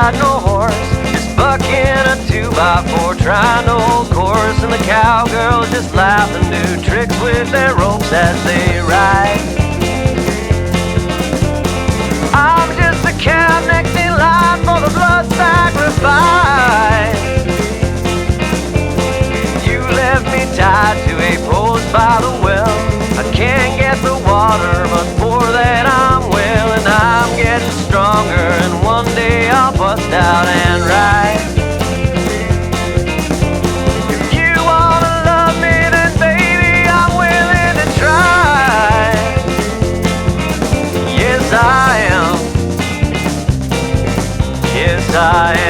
ride no horse, just bucking a 2x4, trying to hold course. And the cowgirls just laugh and do tricks with their ropes as they ride. I'm just a cow next in line for the blood sacrifice. You left me tied to a post by the well. I can't get the water, but for that I'm well. And I'm getting stronger, and one day I'll bust out and ride. If you wanna love me, then baby, I'm willing to try. Yes, I am. Yes, I am.